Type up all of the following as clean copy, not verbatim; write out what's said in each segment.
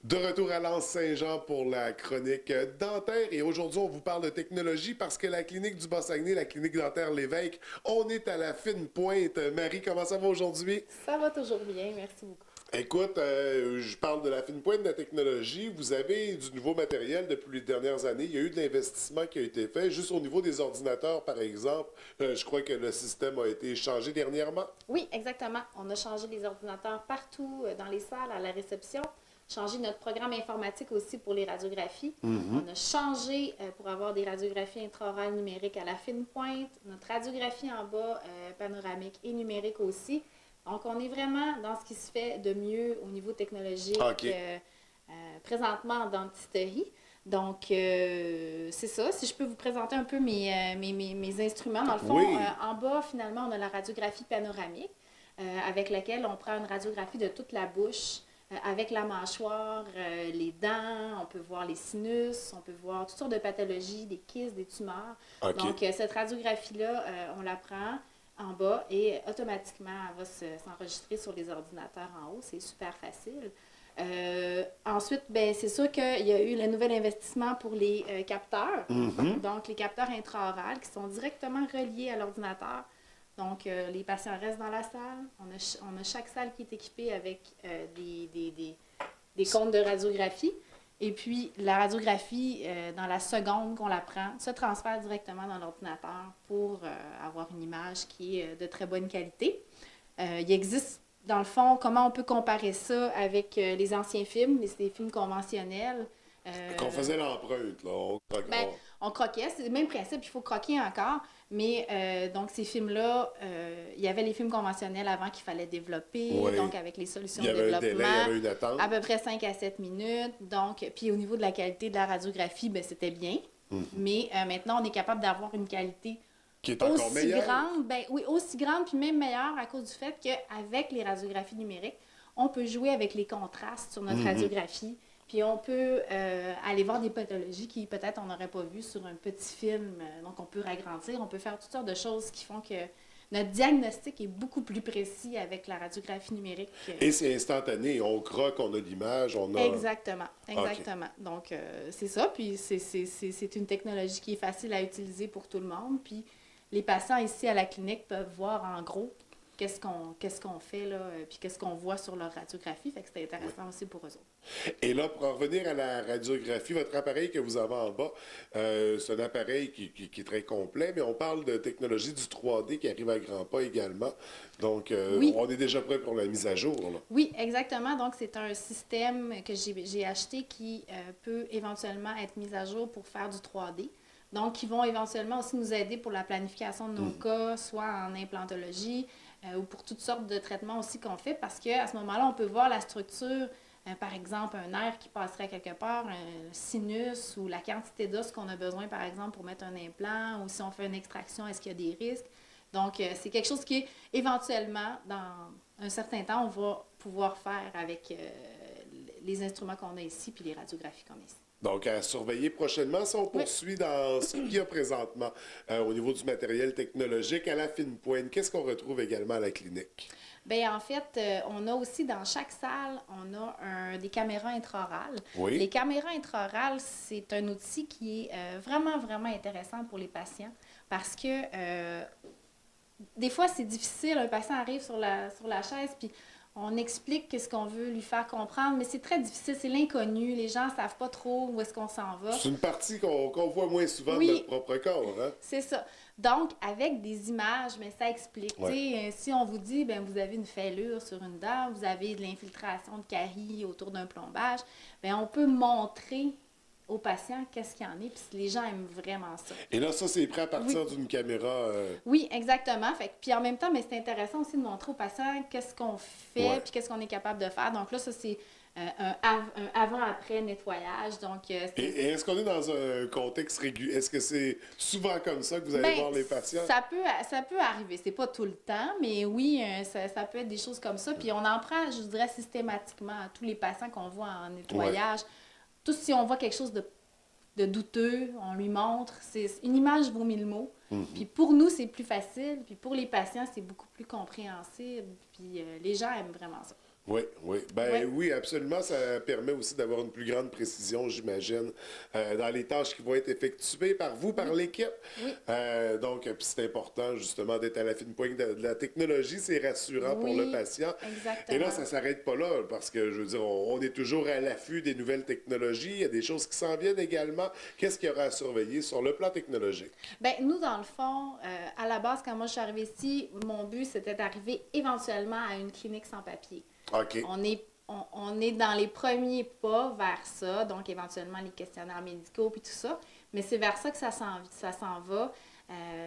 De retour à l'Anse-Saint-Jean pour la chronique dentaire. Et aujourd'hui, on vous parle de technologie parce que la clinique du Bas-Saguenay, la clinique dentaire Lévesque, on est à la fine pointe. Marie, comment ça va aujourd'hui? Ça va toujours bien, merci beaucoup. Écoute, je parle de la fine pointe de la technologie. Vous avez du nouveau matériel depuis les dernières années. Il y a eu de l'investissement qui a été fait. Juste au niveau des ordinateurs, par exemple, je crois que le système a été changé dernièrement. Oui, exactement. On a changé les ordinateurs partout dans les salles, à la réception. Changé notre programme informatique aussi pour les radiographies. On a changé pour avoir des radiographies intraorales numériques à la fine pointe. Notre radiographie en bas, panoramique et numérique aussi. Donc, on est vraiment dans ce qui se fait de mieux au niveau technologique OK. présentement en dentisterie. Donc, c'est ça. Si je peux vous présenter un peu mes instruments. Dans le fond, Oui. en bas, finalement, on a la radiographie panoramique avec laquelle on prend une radiographie de toute la bouche avec la mâchoire, les dents, on peut voir les sinus, on peut voir toutes sortes de pathologies, des kystes, des tumeurs. OK. Donc, cette radiographie-là, on la prend en bas et automatiquement, elle va s'enregistrer sur les ordinateurs en haut. C'est super facile. Ensuite, ben, c'est sûr qu'il y a eu le nouvel investissement pour les capteurs. Donc, les capteurs intraorales qui sont directement reliés à l'ordinateur. Donc, les patients restent dans la salle. On a chaque salle qui est équipée avec des comptes de radiographie. Et puis, la radiographie, dans la seconde qu'on la prend, se transfère directement dans l'ordinateur pour avoir une image qui est de très bonne qualité. Il existe, dans le fond, comment on peut comparer ça avec les anciens films, les films conventionnels. Qu'on faisait l'empreinte, là. Ben, on croquait, c'est le même principe, il faut croquer encore. Mais donc, ces films-là, il y avait les films conventionnels avant qu'il fallait développer, Oui. donc avec les solutions Il y de avait un délai, il y développement, avait une attente. à peu près 5 à 7 minutes. Donc, puis au niveau de la qualité de la radiographie, ben, c'était bien. Mais maintenant, on est capable d'avoir une qualité Qui est encore aussi meilleur. grande, ben oui, aussi grande, puis même meilleure à cause du fait qu'avec les radiographies numériques, on peut jouer avec les contrastes sur notre radiographie. Puis on peut aller voir des pathologies qui peut-être on n'aurait pas vues sur un petit film. Donc on peut agrandir, on peut faire toutes sortes de choses qui font que notre diagnostic est beaucoup plus précis avec la radiographie numérique. Et c'est instantané. On croque, on a l'image, on a... Exactement, exactement. Donc c'est ça, puis c'est une technologie qui est facile à utiliser pour tout le monde. Puis les patients ici à la clinique peuvent voir en gros qu'est-ce qu'on fait, là, puis qu'est-ce qu'on voit sur leur radiographie. Fait que c'est intéressant aussi pour eux autres. Et là, pour en revenir à la radiographie, votre appareil que vous avez en bas, c'est un appareil qui est très complet, mais on parle de technologie du 3D qui arrive à grands pas également. Donc, Oui. on est déjà prêt pour la mise à jour, là. Oui, exactement. Donc, c'est un système que j'ai acheté qui peut éventuellement être mis à jour pour faire du 3D. Donc, qui vont éventuellement aussi nous aider pour la planification de nos cas, soit en implantologie ou pour toutes sortes de traitements aussi qu'on fait, parce qu'à ce moment-là, on peut voir la structure, par exemple, un nerf qui passerait quelque part, un sinus ou la quantité d'os qu'on a besoin, par exemple, pour mettre un implant, ou si on fait une extraction, est-ce qu'il y a des risques? Donc, c'est quelque chose qui, éventuellement, dans un certain temps, on va pouvoir faire avec les instruments qu'on a ici puis les radiographies qu'on a ici. Donc, à surveiller prochainement. Si on poursuit dans ce qu'il y a présentement au niveau du matériel technologique à la fine pointe, qu'est-ce qu'on retrouve également à la clinique? Bien, en fait, on a aussi dans chaque salle, on a des caméras intraorales. Oui. Les caméras intraorales, c'est un outil qui est vraiment, vraiment intéressant pour les patients parce que des fois, c'est difficile. Un patient arrive sur la chaise, puis on explique qu'est-ce qu'on veut lui faire comprendre, mais c'est très difficile. C'est l'inconnu. Les gens ne savent pas trop où est-ce qu'on s'en va. C'est une partie qu'on voit moins souvent Oui. de notre propre corps, hein? C'est ça. Donc, avec des images, mais ça explique. Ouais. Tu sais, si on vous dit, ben vous avez une fêlure sur une dent, vous avez de l'infiltration de caries autour d'un plombage, ben on peut montrer aux patients qu'est-ce qu'il y en est, puis les gens aiment vraiment ça. Et là, ça, c'est prêt à partir Oui. d'une caméra. Oui, exactement. Fait que, puis en même temps, mais c'est intéressant aussi de montrer aux patients qu'est-ce qu'on fait, Ouais. puis qu'est-ce qu'on est capable de faire. Donc là, ça, c'est un avant-après nettoyage. Donc, Et est-ce qu'on est dans un contexte régulier? Est-ce que c'est souvent comme ça que vous allez ben, voir les patients? ça peut arriver. C'est pas tout le temps, mais oui, ça peut être des choses comme ça. Puis on en prend, je dirais, systématiquement à tous les patients qu'on voit en nettoyage. Tout si on voit quelque chose de douteux, on lui montre. Une image vaut mille mots. Puis pour nous, c'est plus facile. Puis pour les patients, c'est beaucoup plus compréhensible. Puis les gens aiment vraiment ça. Oui, oui. Ben Oui, oui, absolument. Ça permet aussi d'avoir une plus grande précision, j'imagine, dans les tâches qui vont être effectuées par vous, par oui, l'équipe. oui, Donc, puis c'est important justement d'être à la fine pointe de la technologie. C'est rassurant pour le oui, patient. Et là, exactement. ça s'arrête pas là, parce que je veux dire, on est toujours à l'affût des nouvelles technologies. Il y a des choses qui s'en viennent également. Qu'est-ce qu'il y aura à surveiller sur le plan technologique? Ben, nous, dans le fond, à la base, quand moi je suis arrivée ici, mon but, c'était d'arriver éventuellement à une clinique sans papier. OK. On est dans les premiers pas vers ça, donc éventuellement les questionnaires médicaux puis tout ça, mais c'est vers ça que ça s'en va,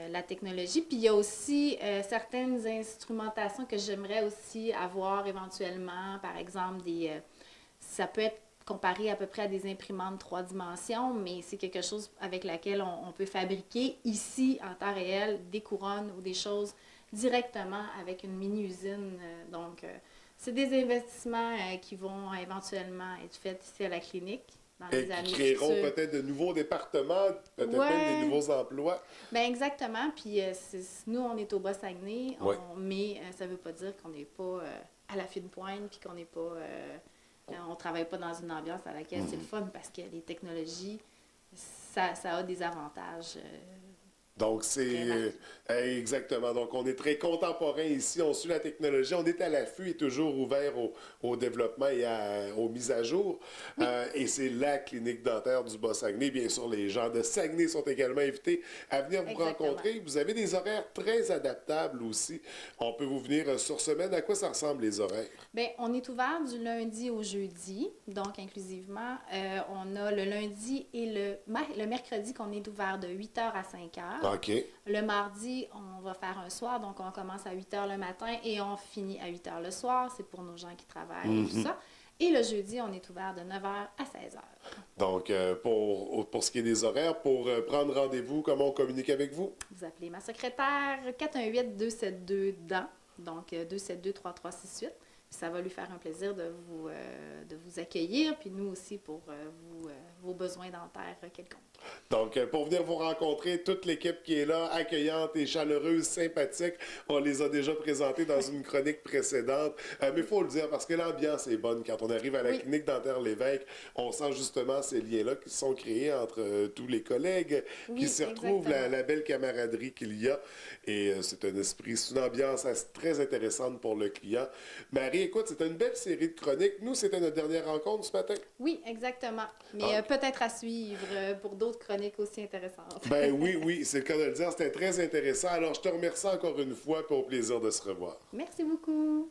la technologie. Puis il y a aussi certaines instrumentations que j'aimerais aussi avoir éventuellement, par exemple, ça peut être comparé à peu près à des imprimantes 3 dimensions, mais c'est quelque chose avec laquelle on peut fabriquer ici, en temps réel, des couronnes ou des choses directement avec une mini-usine. C'est des investissements qui vont éventuellement être faits ici à la clinique dans Et les qui années créeront futures. peut-être de nouveaux départements, peut-être même des Ouais, nouveaux emplois. ben exactement. Puis nous, on est au Bas-Saguenay, Oui. mais ça ne veut pas dire qu'on n'est pas à la fine pointe, puis qu'on n'est pas, on travaille pas dans une ambiance à laquelle c'est le fun, parce que les technologies, ça a des avantages Donc, très c'est marqués. exactement. Donc, on est très contemporain ici. On suit la technologie. On est à l'affût et toujours ouvert au développement et aux mises à jour. Oui, Et c'est la clinique dentaire du Bas-Saguenay. Bien sûr, les gens de Saguenay sont également invités à venir vous exactement. rencontrer. Vous avez des horaires très adaptables aussi. On peut vous venir sur semaine. À quoi ça ressemble, les horaires? Bien, on est ouvert du lundi au jeudi, donc inclusivement. On a le lundi et le mercredi qu'on est ouvert de 8 heures à 5 heures. OK. Le mardi, on va faire un soir, donc on commence à 8 heures le matin et on finit à 8 heures le soir. C'est pour nos gens qui travaillent et tout ça. Et le jeudi, on est ouvert de 9 heures à 16 heures. Donc, pour ce qui est des horaires, pour prendre rendez-vous, comment on communique avec vous? Vous appelez ma secrétaire 418-272-DAN, donc 272-3368. Ça va lui faire un plaisir de vous accueillir, puis nous aussi pour vos besoins dentaires quelconques. Donc, pour venir vous rencontrer, toute l'équipe qui est là, accueillante et chaleureuse, sympathique, on les a déjà présentés dans une chronique précédente. Mais il faut le dire, parce que l'ambiance est bonne. Quand on arrive à la Oui, clinique dentaire Lévesque, on sent justement ces liens-là qui sont créés entre tous les collègues, qui oui, se retrouvent, exactement. la belle camaraderie qu'il y a. Et c'est un esprit, c'est une ambiance très intéressante pour le client. Marie, écoute, c'était une belle série de chroniques. Nous, c'était notre dernière rencontre ce matin. Oui, exactement. Mais Ah, peut-être à suivre pour d'autres chroniques aussi intéressantes. ben oui, oui, c'est le cas de le dire. C'était très intéressant. Alors, je te remercie encore une fois pour au plaisir de se revoir. Merci beaucoup.